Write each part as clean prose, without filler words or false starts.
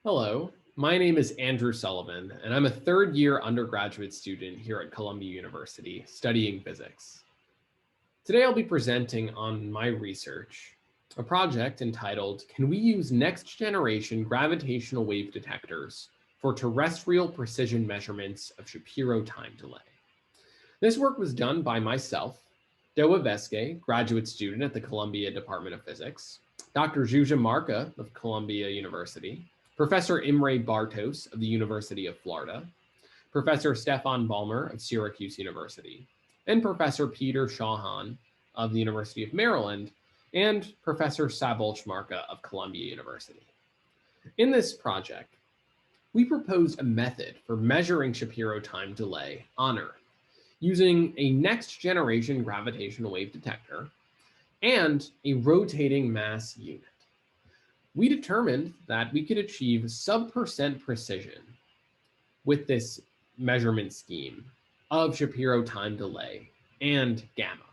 Hello, my name is Andrew Sullivan, and I'm a third-year undergraduate student here at Columbia University studying physics. Today I'll be presenting on my research, a project entitled, Can we use next-generation gravitational wave detectors for terrestrial precision measurements of Shapiro time delay? This work was done by myself, Doa Veske, graduate student at the Columbia Department of Physics, Dr. Zsuzsa Marca of Columbia University, Professor Imre Bartos of the University of Florida, Professor Stefan Ballmer of Syracuse University, and Professor Peter Shawhan of the University of Maryland, and Professor Szabolcs Marca of Columbia University. In this project, we proposed a method for measuring Shapiro time delay on Earth using a next-generation gravitational wave detector and a rotating mass unit. We determined that we could achieve sub-percent precision with this measurement scheme of Shapiro time delay and gamma,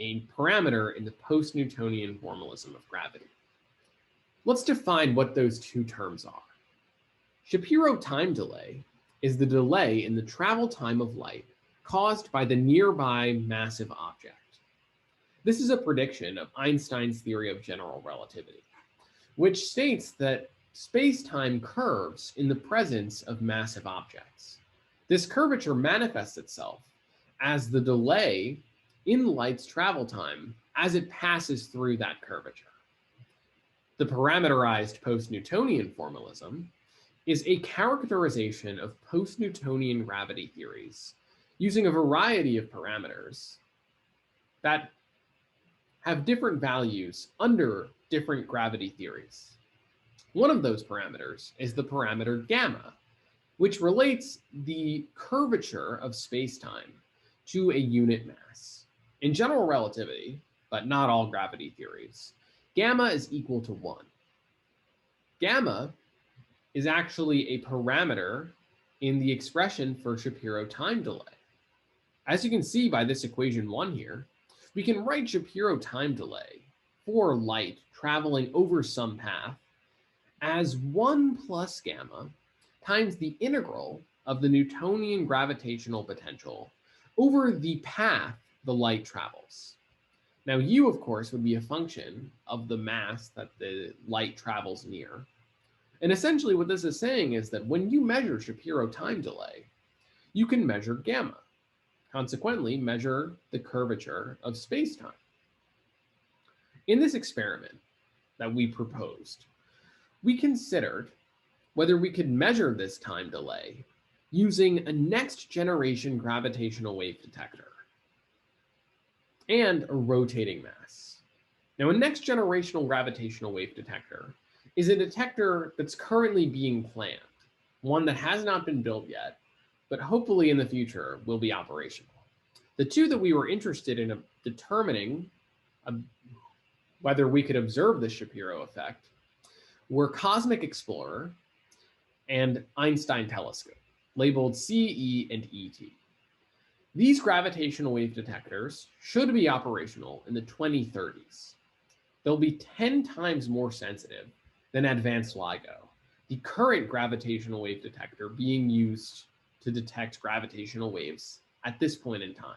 a parameter in the post-Newtonian formalism of gravity. Let's define what those two terms are. Shapiro time delay is the delay in the travel time of light caused by the nearby massive object. This is a prediction of Einstein's theory of general relativity, which states that space-time curves in the presence of massive objects. This curvature manifests itself as the delay in light's travel time as it passes through that curvature. The parameterized post-Newtonian formalism is a characterization of post-Newtonian gravity theories using a variety of parameters that have different values under different gravity theories. One of those parameters is the parameter gamma, which relates the curvature of spacetime to a unit mass. In general relativity, but not all gravity theories, gamma is equal to 1. Gamma is actually a parameter in the expression for Shapiro time delay. As you can see by this equation 1 here, we can write Shapiro time delay for light traveling over some path as 1 plus gamma times the integral of the Newtonian gravitational potential over the path the light travels. Now, u, of course, would be a function of the mass that the light travels near. And essentially what this is saying is that when you measure Shapiro time delay, you can measure gamma. Consequently, measure the curvature of spacetime. In this experiment that we proposed, we considered whether we could measure this time delay using a next-generation gravitational wave detector and a rotating mass. Now, a next-generational gravitational wave detector is a detector that's currently being planned, one that has not been built yet, but hopefully in the future will be operational. The two that we were interested in determining whether we could observe the Shapiro effect were Cosmic Explorer and Einstein Telescope, labeled CE and ET. These gravitational wave detectors should be operational in the 2030s. They'll be 10 times more sensitive than Advanced LIGO, the current gravitational wave detector being used to detect gravitational waves at this point in time.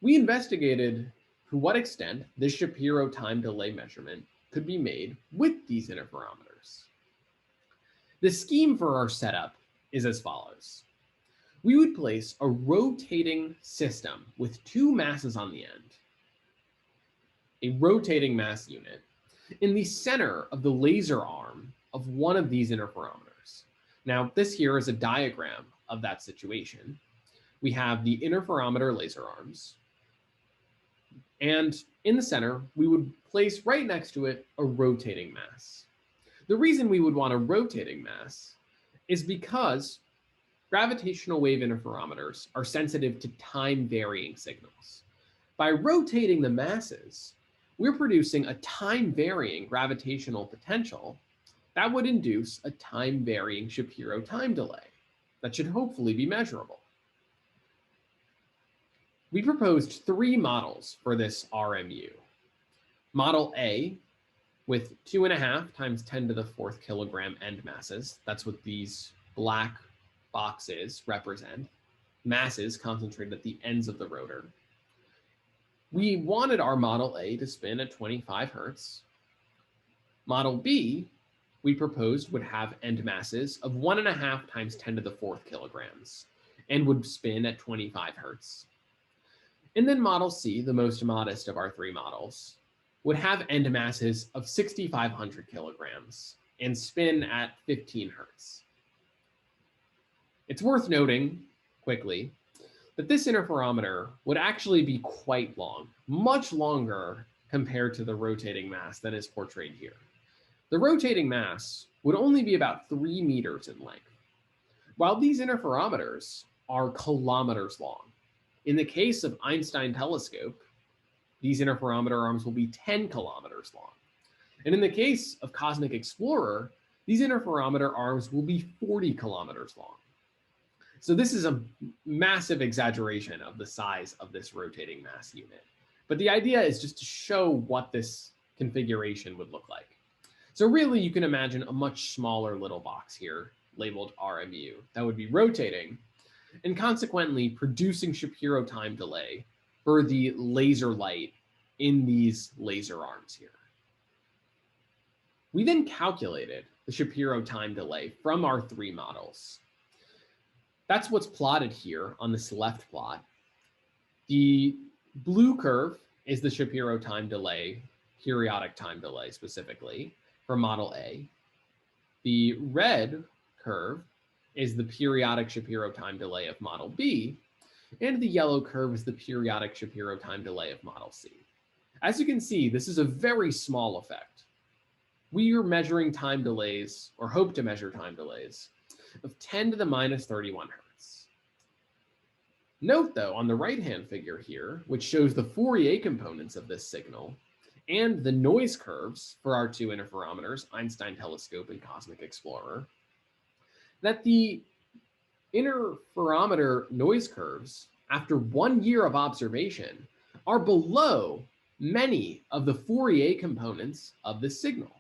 We investigated to what extent this Shapiro time delay measurement could be made with these interferometers. The scheme for our setup is as follows. We would place a rotating system with two masses on the end, a rotating mass unit, in the center of the laser arm of one of these interferometers. Now, this here is a diagram of that situation. We have the interferometer laser arms, and in the center, we would place right next to it a rotating mass. The reason we would want a rotating mass is because gravitational wave interferometers are sensitive to time-varying signals. By rotating the masses, we're producing a time-varying gravitational potential that would induce a time-varying Shapiro time delay that should hopefully be measurable. We proposed 3 models for this RMU. Model A with 2.5 times 10 to the fourth kilogram end masses. That's what these black boxes represent, masses concentrated at the ends of the rotor. We wanted our Model A to spin at 25 hertz. Model B, we proposed, would have end masses of 1.5 times 10 to the fourth kilograms and would spin at 25 hertz. And then Model C, the most modest of our three models, would have end masses of 6,500 kilograms and spin at 15 hertz. It's worth noting quickly that this interferometer would actually be quite long, much longer compared to the rotating mass that is portrayed here. The rotating mass would only be about 3 meters in length, while these interferometers are kilometers long. In the case of Einstein telescope, these interferometer arms will be 10 kilometers long. And in the case of Cosmic Explorer, these interferometer arms will be 40 kilometers long. So this is a massive exaggeration of the size of this rotating mass unit. But the idea is just to show what this configuration would look like. So really, you can imagine a much smaller little box here labeled RMU that would be rotating and consequently producing Shapiro time delay for the laser light in these laser arms here. We then calculated the Shapiro time delay from our three models. That's what's plotted here on this left plot. The blue curve is the Shapiro time delay, periodic time delay specifically, for Model A. The red curve is the periodic Shapiro time delay of Model B, and the yellow curve is the periodic Shapiro time delay of Model C. As you can see, this is a very small effect. We are measuring time delays, or hope to measure time delays, of 10 to the minus 31 hertz. Note, though, on the right-hand figure here, which shows the Fourier components of this signal, and the noise curves for our two interferometers, Einstein telescope and Cosmic Explorer, that the interferometer noise curves, after 1 year of observation, are below many of the Fourier components of this signal.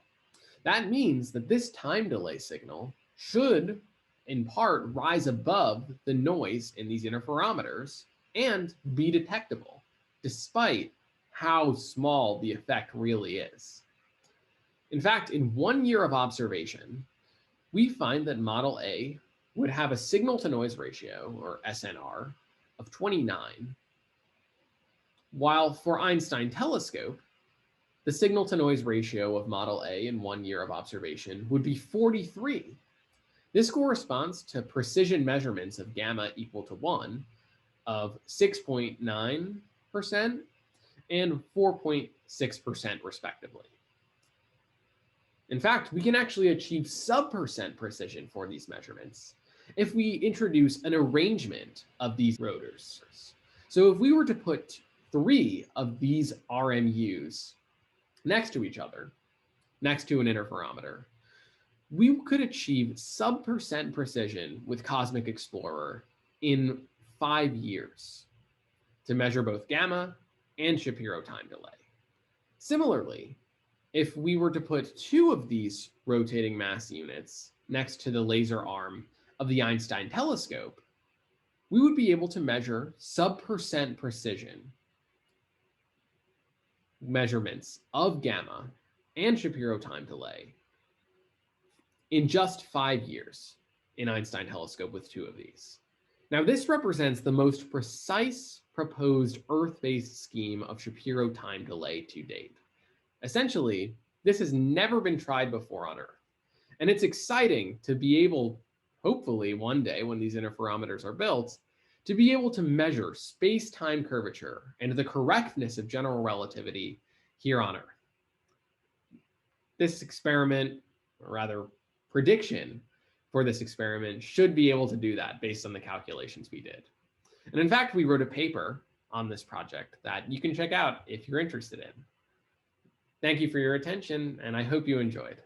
That means that this time delay signal should, in part, rise above the noise in these interferometers and be detectable, despite how small the effect really is. In fact, in 1 year of observation, we find that Model A would have a signal-to-noise ratio, or SNR, of 29, while for Einstein telescope, the signal-to-noise ratio of Model A in 1 year of observation would be 43. This corresponds to precision measurements of gamma equal to 1 of 6.9% and 4.6% respectively. In fact, we can actually achieve sub-percent precision for these measurements if we introduce an arrangement of these rotors. So if we were to put 3 of these RMUs next to each other, next to an interferometer, we could achieve sub-percent precision with Cosmic Explorer in 5 years to measure both gamma and Shapiro time delay. Similarly, if we were to put 2 of these rotating mass units next to the laser arm of the Einstein telescope, we would be able to measure sub-percent precision measurements of gamma and Shapiro time delay in just 5 years in Einstein telescope with 2 of these. Now, this represents the most precise proposed Earth-based scheme of Shapiro time delay to date. Essentially, this has never been tried before on Earth. And it's exciting to be able, hopefully one day when these interferometers are built, to be able to measure space-time curvature and the correctness of general relativity here on Earth. This experiment, or rather prediction for this experiment, should be able to do that based on the calculations we did. And in fact, we wrote a paper on this project that you can check out if you're interested in. Thank you for your attention, and I hope you enjoyed.